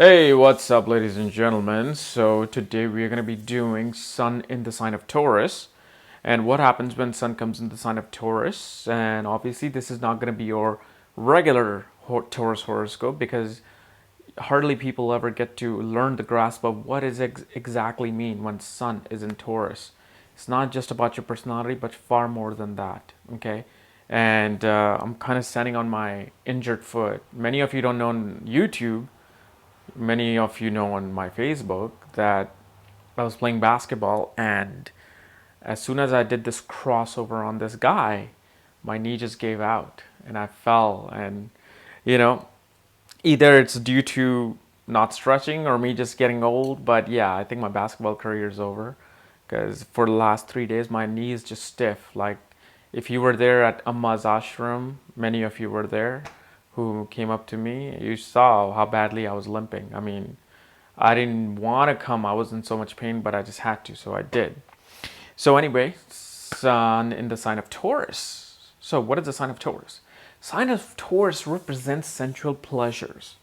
Hey, what's up, ladies and gentlemen? So, today we are going to be doing Sun in the sign of Taurus and what happens when Sun comes in the sign of Taurus. And obviously, this is not going to be your regular Taurus horoscope because hardly people ever get to learn the grasp of what is exactly mean when Sun is in Taurus. It's not just about your personality, but far more than that. Okay. And I'm kind of standing on my injured foot. Many of you don't know on YouTube, many of you know on my Facebook that I was playing basketball, and as soon as I did this crossover on this guy, my knee just gave out and I fell. And you know, either it's due to not stretching or me just getting old, but yeah, I think my basketball career is over because for the last 3 days my knee is just stiff. Like, if you were there at Amma's ashram, many of you were there who came up to me, you saw how badly I was limping. I mean, I didn't want to come, I was in so much pain, but I just had to, so I did. So anyway, Sun in the sign of Taurus. So what is the sign of Taurus? Sign of Taurus represents sensual pleasures.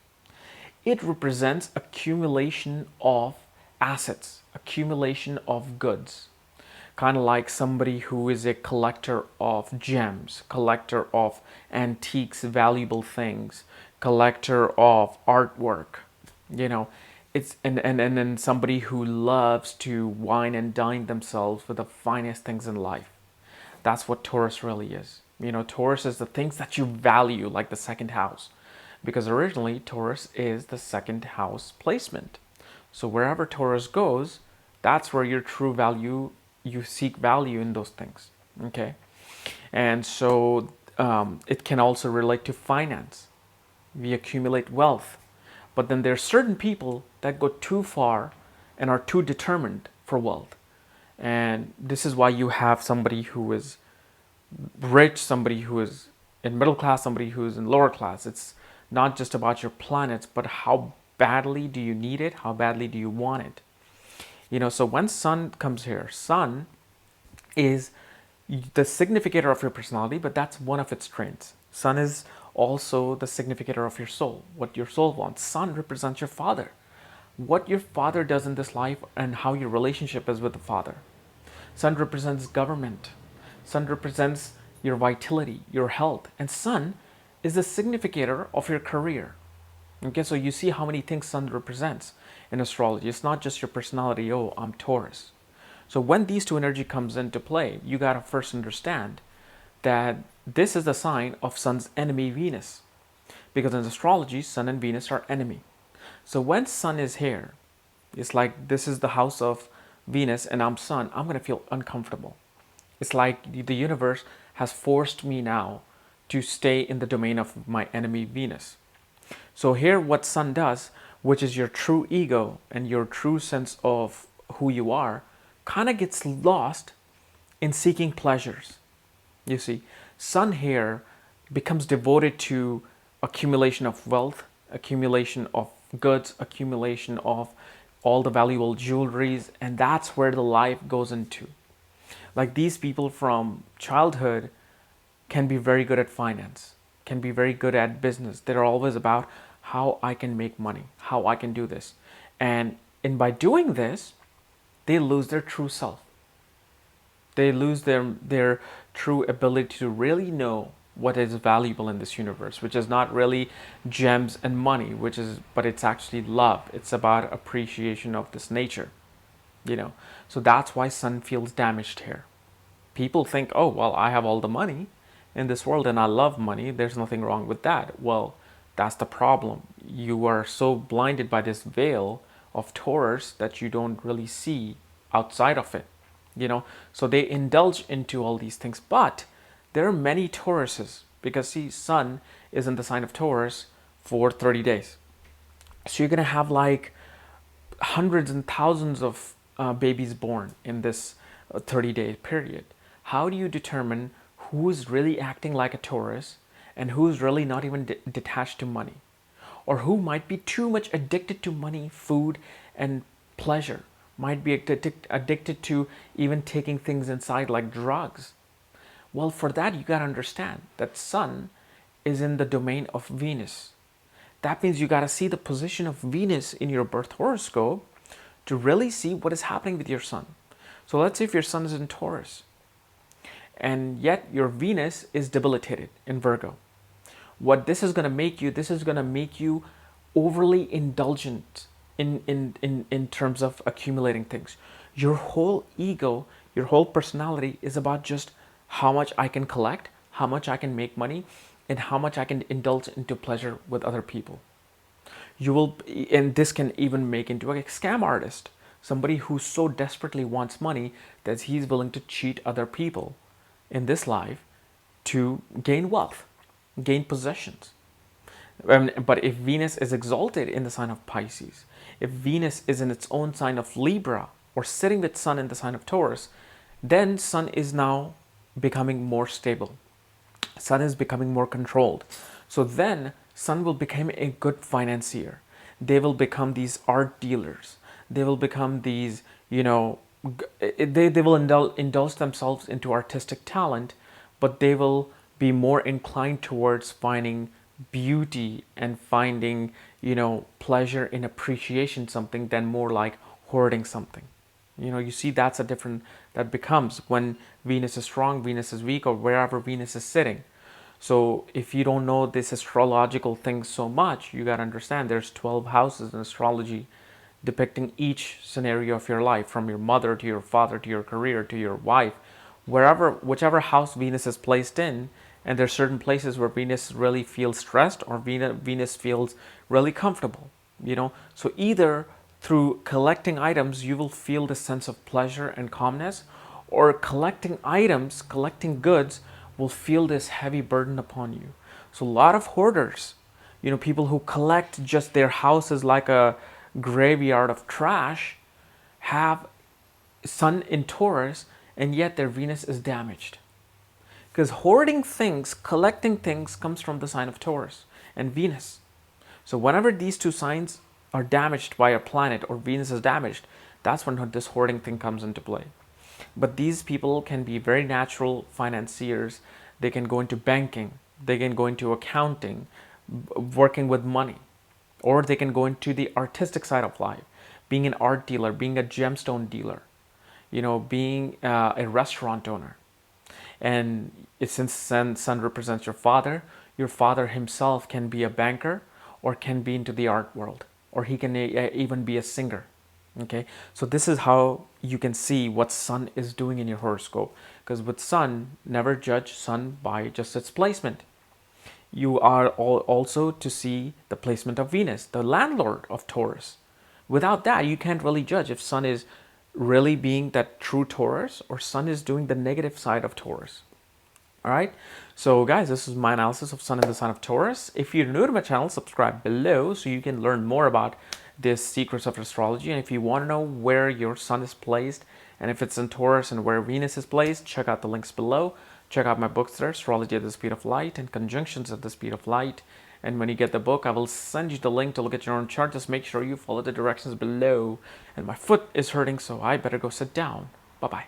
It represents accumulation of assets, accumulation of goods. Kind of like somebody who is a collector of gems, collector of antiques, valuable things, collector of artwork. You know, it's and then somebody who loves to wine and dine themselves with the finest things in life. That's what Taurus really is. You know, Taurus is the things that you value, like the second house, because originally Taurus is the second house placement. So wherever Taurus goes, that's where your true value, you seek value in those things. Okay, and so it can also relate to finance. We accumulate wealth, but then there's certain people that go too far and are too determined for wealth. And this is why you have somebody who is rich, somebody who is in middle class, somebody who is in lower class. It's not just about your planets, but how badly do you need it? How badly do you want it? You know, so when Sun comes here, Sun is the significator of your personality, but that's one of its traits. Sun is also the significator of your soul, what your soul wants. Sun represents your father, what your father does in this life, and how your relationship is with the father. Sun represents government. Sun represents your vitality, your health. And Sun is the significator of your career. Okay, so you see how many things Sun represents in astrology. It's not just your personality, oh, I'm Taurus. So when these two energy comes into play, you got to first understand that this is the sign of Sun's enemy, Venus. Because in astrology, Sun and Venus are enemy. So when Sun is here, it's like this is the house of Venus and I'm Sun, I'm going to feel uncomfortable. It's like the universe has forced me now to stay in the domain of my enemy Venus. So here what Sun does, which is your true ego and your true sense of who you are, kind of gets lost in seeking pleasures. You see, Sun here becomes devoted to accumulation of wealth, accumulation of goods, accumulation of all the valuable jewelries, and that's where the life goes into. Like, these people from childhood can be very good at finance, can be very good at business. They're always about how I can make money, how I can do this. And by doing this, they lose their true self. They lose their true ability to really know what is valuable in this universe, which is not really gems and money, but it's actually love. It's about appreciation of this nature, you know. So that's why Sun feels damaged here. People think, oh, well, I have all the money in this world and I love money. There's nothing wrong with that. Well, that's the problem. You are so blinded by this veil of Taurus that you don't really see outside of it, you know. So they indulge into all these things, but there are many Tauruses because, see, Sun is in the sign of Taurus for 30 days. So you're going to have like hundreds and thousands of babies born in this 30-day period. How do you determine who's really acting like a Taurus and who's really not even detached to money? Or who might be too much addicted to money, food, and pleasure, might be addicted to even taking things inside like drugs. Well, for that, you got to understand that Sun is in the domain of Venus. That means you got to see the position of Venus in your birth horoscope to really see what is happening with your sun. So let's say if your sun is in Taurus and yet your Venus is debilitated in Virgo. What this is going to make you overly indulgent in terms of accumulating things. Your whole ego, your whole personality is about just how much I can collect, how much I can make money, and how much I can indulge into pleasure with other people. You will, and this can even make into a scam artist, somebody who so desperately wants money that he's willing to cheat other people in this life to gain wealth, gain possessions. But if Venus is exalted in the sign of Pisces, if Venus is in its own sign of Libra or sitting with Sun in the sign of Taurus, then Sun is now becoming more stable. Sun is becoming more controlled. So then Sun will become a good financier. They will become these art dealers. They will become these, they will indulge themselves into artistic talent, but they will be more inclined towards finding beauty and finding, pleasure in appreciation something than more like hoarding something. You see that's a different, that becomes when Venus is strong, Venus is weak, or wherever Venus is sitting. So if you don't know this astrological thing so much, you got to understand there's 12 houses in astrology depicting each scenario of your life, from your mother to your father to your career to your wife, whichever house Venus is placed in. And there's certain places where Venus really feels stressed or Venus feels really comfortable, So either through collecting items, you will feel the sense of pleasure and calmness, or collecting items, collecting goods will feel this heavy burden upon you. So a lot of hoarders, people who collect just their houses like a graveyard of trash, have Sun in Taurus, and yet their Venus is damaged. Because hoarding things, collecting things, comes from the sign of Taurus and Venus. So whenever these two signs are damaged by a planet or Venus is damaged, that's when this hoarding thing comes into play. But these people can be very natural financiers. They can go into banking. They can go into accounting, working with money. Or they can go into the artistic side of life, being an art dealer, being a gemstone dealer, being a restaurant owner. And since Sun represents your father himself can be a banker or can be into the art world, or he can even be a singer. Okay, so this is how you can see what Sun is doing in your horoscope. Because with Sun, never judge Sun by just its placement. You are also to see the placement of Venus, the landlord of Taurus. Without that, you can't really judge if Sun is really being that true Taurus or Sun is doing the negative side of Taurus. All right. So guys, this is my analysis of Sun in the sign of Taurus. If you're new to my channel, subscribe below so you can learn more about this secrets of astrology. And if you want to know where your Sun is placed and if it's in Taurus and where Venus is placed, check out the links below. Check out my books there, Astrology at the Speed of Light and Conjunctions at the Speed of Light. And when you get the book, I will send you the link to look at your own chart. Just make sure you follow the directions below. And my foot is hurting, so I better go sit down. Bye-bye.